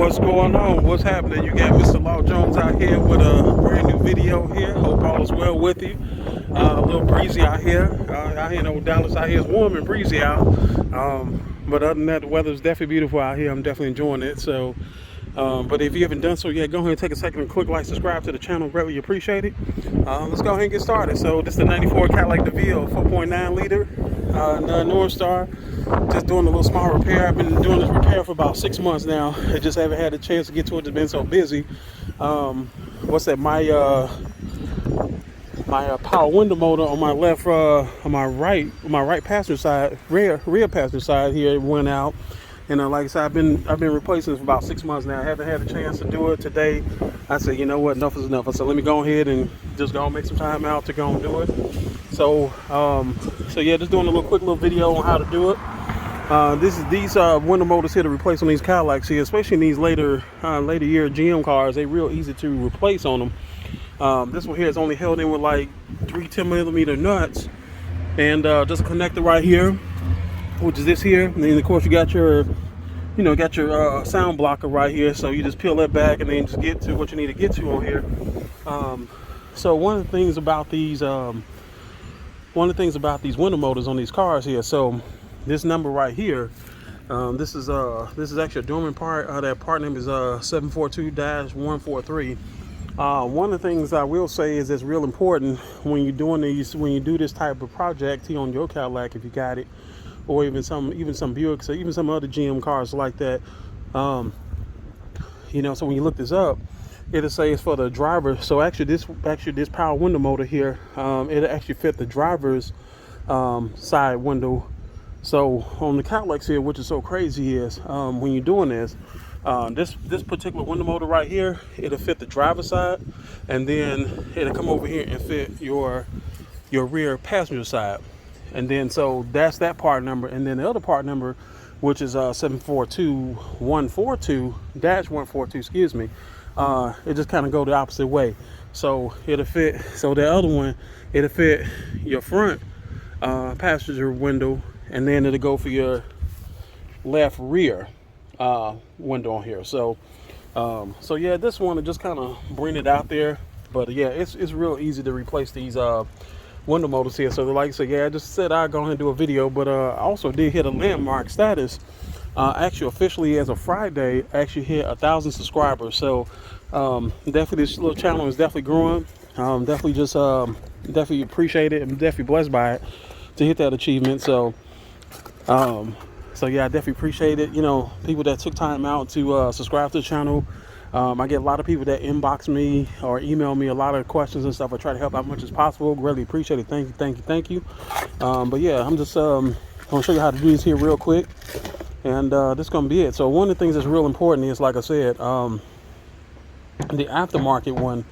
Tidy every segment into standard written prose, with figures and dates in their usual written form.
What's going on? What's happening? You got Mr. Law Jones out here with a brand new video here. Hope all is well with you. A little breezy out here. Out here in Old Dallas, out here is warm and breezy out. But other than that, the weather is definitely beautiful out here. I'm definitely enjoying it. So, but if you haven't done so yet, go ahead and take a second and click like, subscribe to the channel. Greatly appreciate it. Let's go ahead and get started. So this is the 94 Cadillac Deville, 4.9 liter, North Star. Just doing a little small repair. I've been doing this repair for about 6 months now. I just haven't had a chance to get to it. It's been so busy. What's that? My power window motor on my left, on my right passenger side, rear passenger side here, it went out. And like I said, I've been replacing this for about 6 months now. I haven't had a chance to do it today. I said, you know what, enough is enough. So let me go ahead and just go and make some time out to go and do it. So yeah, just doing a quick little video on how to do it. These window motors here to replace on these Cadillacs here, especially in these later year GM cars. They real easy to replace on them. This one here is only held in with like 3 10mm nuts, and just a connector right here, which is this here. And then of course you got your sound blocker right here. So you just peel that back and then just get to what you need to get to on here. So one of the things about these window motors on these cars here. So this number right here, this is actually a dormant part. That part number is 742-143. One of the things I will say is it's real important when you're doing these, when you do this type of project here on your Cadillac, if you got it, or even some Buicks, or even some other GM cars like that. So when you look this up, it'll say it's for the driver. So actually this power window motor here, it'll actually fit the driver's side window. So on the Cadillacs here, which is so crazy, is when you're doing this particular window motor right here, it'll fit the driver's side, and then it'll come over here and fit your rear passenger side. And then so that's that part number. And then the other part number, which is 742-142, excuse me, it just kind of go the opposite way. So it'll fit, so the other one, it'll fit your front passenger window, and then it'll go for your left rear window on here. So yeah, this one, just kind of bring it out there. But yeah, it's real easy to replace these window motors here. So like I said, yeah, I just said I'd go ahead and do a video, but I also did hit a landmark status. Actually, officially as of Friday, actually hit 1,000 subscribers. So definitely this little channel is definitely growing. Definitely appreciate it, and definitely blessed by it to hit that achievement. So yeah, I definitely appreciate it. People that took time out to subscribe to the channel. I get a lot of people that inbox me or email me a lot of questions and stuff. I try to help out as much as possible. Really appreciate it. Thank you. But yeah, I'm just gonna show you how to do this here real quick, and this is gonna be it. So one of the things that's real important is, like I said, the aftermarket one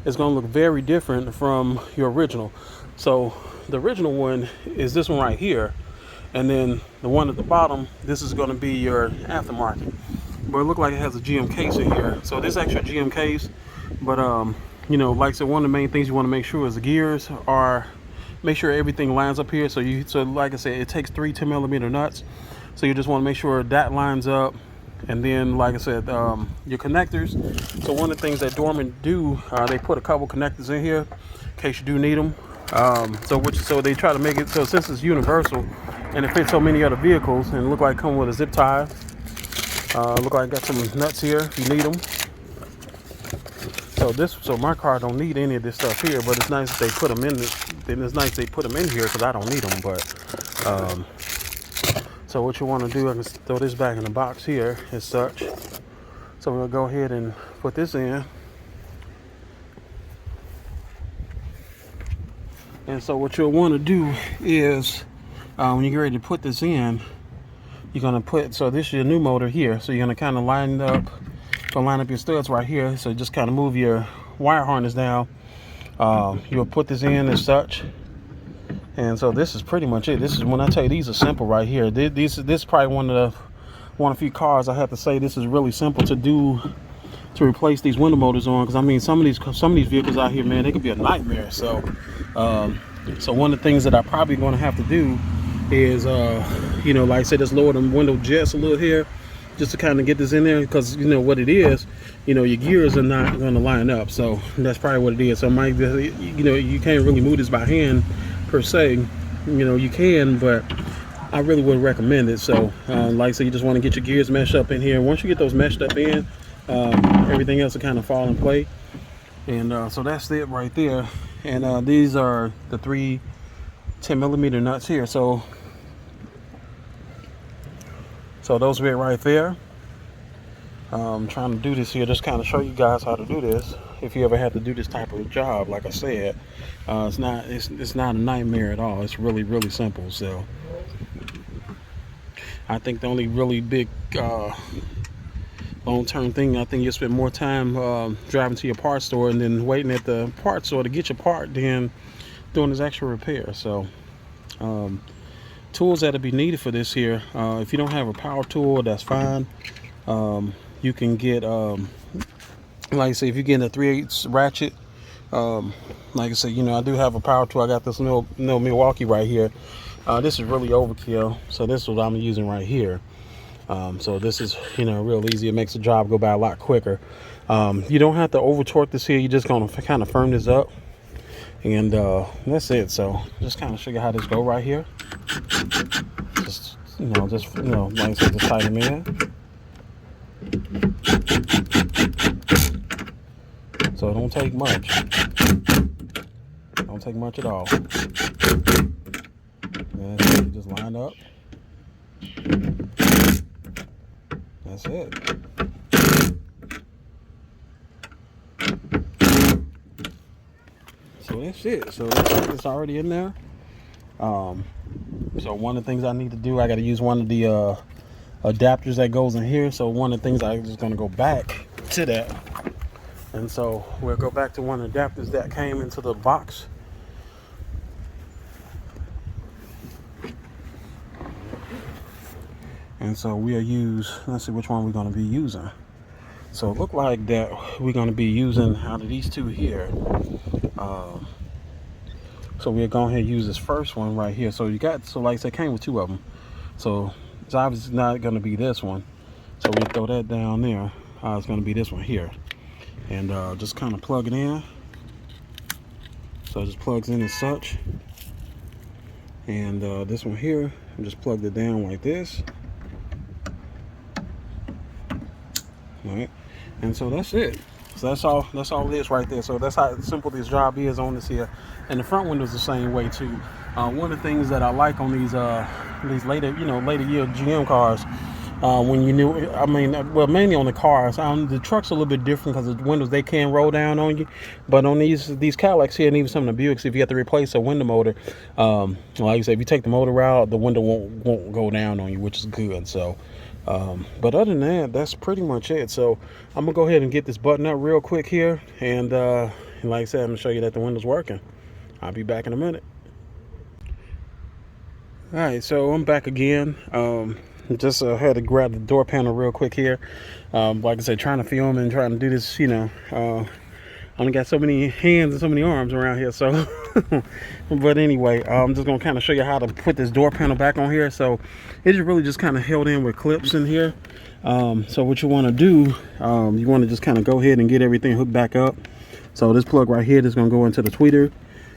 is gonna look very different from your original. So the original one is this one right here, and then the one at the bottom, this is going to be your aftermarket. But it looks like it has a GM case in here. So this is actually a GM case, but like I said, one of the main things you want to make sure is the gears are, make sure everything lines up here. So like I said, it takes 3 10mm nuts. So you just want to make sure that lines up. And then, like I said, your connectors. So one of the things that Dorman do, they put a couple connectors in here in case you do need them. So they try to make it so, since it's universal and it fits so many other vehicles, and look like come with a zip tie. Look like I got some nuts here if you need them. So my car don't need any of this stuff here, but it's nice that they put them in this. Then it's nice they put them in here because I don't need them. But so what you want to do, I can throw this back in the box here as such. So we'll go ahead and put this in. And so what you'll want to do is, when you get ready to put this in, you're going to put, so this is your new motor here. So you're going to kind of line up your studs right here. So just kind of move your wire harness down. You'll put this in as such. And so this is pretty much it. This is, when I tell you, these are simple right here. This is probably one of a few cars I have to say this is really simple to do, to replace these window motors on. Because I mean, some of these vehicles out here, man, they could be a nightmare. So so one of the things that I probably going to have to do is like I said, just lower the window just a little here, just to kind of get this in there, because you know what it is, you know, your gears are not going to line up, so that's probably what it is. So it might be, you know, you can't really move this by hand per se, you know, you can, but I really wouldn't recommend it. So like I said, you just want to get your gears meshed up in here. Once you get those meshed up in, everything else will kind of fall in play. And so that's it right there. And these are the 3 10mm nuts here. So those are it right there. I'm trying to do this here, just kind of show you guys how to do this. If you ever had to do this type of job, like I said, it's not a nightmare at all. It's really, really simple. So I think the only really big long-term thing, I think you'll spend more time driving to your parts store and then waiting at the parts store to get your part than doing this extra repair. So tools that'll be needed for this here, if you don't have a power tool, that's fine. You can get like I say, if you get a 3/8 ratchet, like I said, you know, I do have a power tool. I got this little Milwaukee right here. This is really overkill, so this is what I'm using right here. So this is, you know, real easy. It makes the job go by a lot quicker. You don't have to over torque this here. You're just gonna kind of firm this up, and that's it. So just kind of show you how this go right here. Just like I said, just tighten them in. So it don't take much. Don't take much at all. And you just line up. That's it. So that's it. So it's already in there. So one of the things I need to do, I got to use one of the adapters that goes in here. So one of the things I'm just going to go back to that. And so we'll go back to one of the adapters that came into the box. And so we'll use, let's see which one we're going to be using. So it look like that we're going to be using out of these two here. So we'll go ahead and use this first one right here. So like I said, came with 2 of them. So it's obviously not going to be this one. So we'll throw that down there. It's going to be this one here. And just kind of plug it in. So it just plugs in as such. And this one here, I just plugged it down like this. All right, and so that's it. So that's all it is right there. So that's how simple this job is on this here. And the front window's the same way too. One of the things that I like on these later year GM cars, mainly on the cars. The truck's a little bit different because the windows, they can roll down on you. But on these Cadillacs here, and even some of the Buicks, if you have to replace a window motor, like I said, if you take the motor out, the window won't go down on you, which is good. So but other than that, that's pretty much it. So I'm gonna go ahead and get this button up real quick here, and like I said, I'm gonna show you that the window's working. I'll be back in a minute. All right, so I'm back again. Just had to grab the door panel real quick here. Like I said, trying to film and trying to do this, I only got so many hands and so many arms around here, so but anyway, I'm just gonna kind of show you how to put this door panel back on here. So it's really just kind of held in with clips in here. So what you want to do, you want to just kind of go ahead and get everything hooked back up. So this plug right here is gonna go into the tweeter,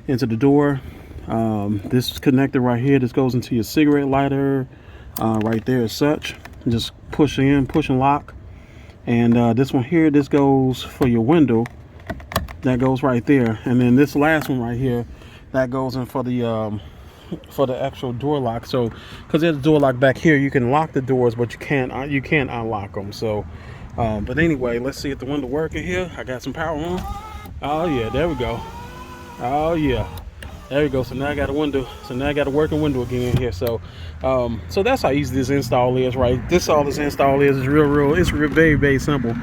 into the door. This connector right here, this goes into your cigarette lighter, right there as such. Just push in, push and lock. And this one here, this goes for your window. That goes right there. And then this last one right here, that goes in for the actual door lock. So because there's a door lock back here, you can lock the doors, but you can't unlock them. So but anyway, let's see if the window working here. I got some power on. Oh yeah, there we go. Oh yeah, there we go. So now I got a window. So now I got a working window again in here. So so that's how easy this install is, right? All this install is real. It's very, very simple.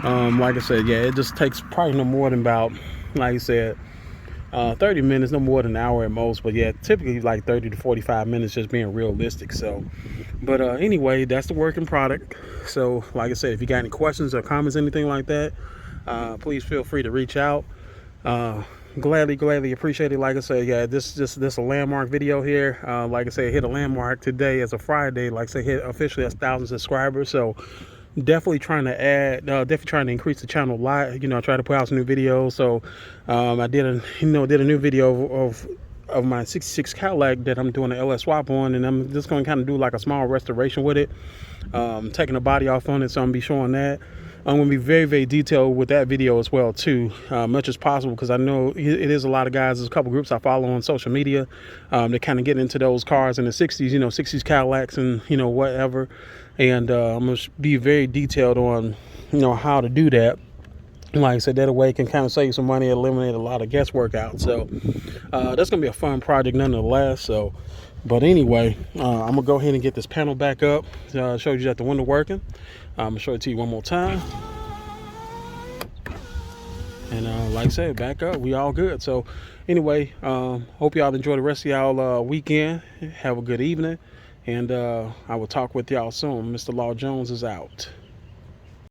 Like I said, yeah, it just takes probably no more than about, like I said, 30 minutes, no more than an hour at most. But yeah, typically like 30 to 45 minutes, just being realistic. So, but anyway, that's the working product. So like I said, if you got any questions or comments, anything like that, please feel free to reach out. gladly appreciate it. Like I said, yeah, this a landmark video here. Like I said, hit a landmark today as a Friday. Like I said, hit officially as 1,000 subscribers. So definitely trying to add, definitely trying to increase the channel a lot. You know, try to put out some new videos. So I did a new video of my 66 Cadillac that I'm doing an LS swap on, and I'm just going to kind of do like a small restoration with it, taking the body off on it. So I'm gonna be showing that. I'm going to be very detailed with that video as well too, much as possible, because I know it is a lot of guys. There's a couple groups I follow on social media that kind of get into those cars in the 60s, you know, 60s Cadillacs and, you know, whatever. And I'm going to be very detailed on, you know, how to do that. Like I said, that way it can kind of save some money, eliminate a lot of guesswork out. So that's going to be a fun project nonetheless. So, but anyway, I'm going to go ahead and get this panel back up. Showed you that the window working. I'm going to show it to you one more time. And like I said, back up, we all good. So anyway, hope y'all enjoy the rest of y'all weekend. Have a good evening. And I will talk with y'all soon. Mr. Law Jones is out.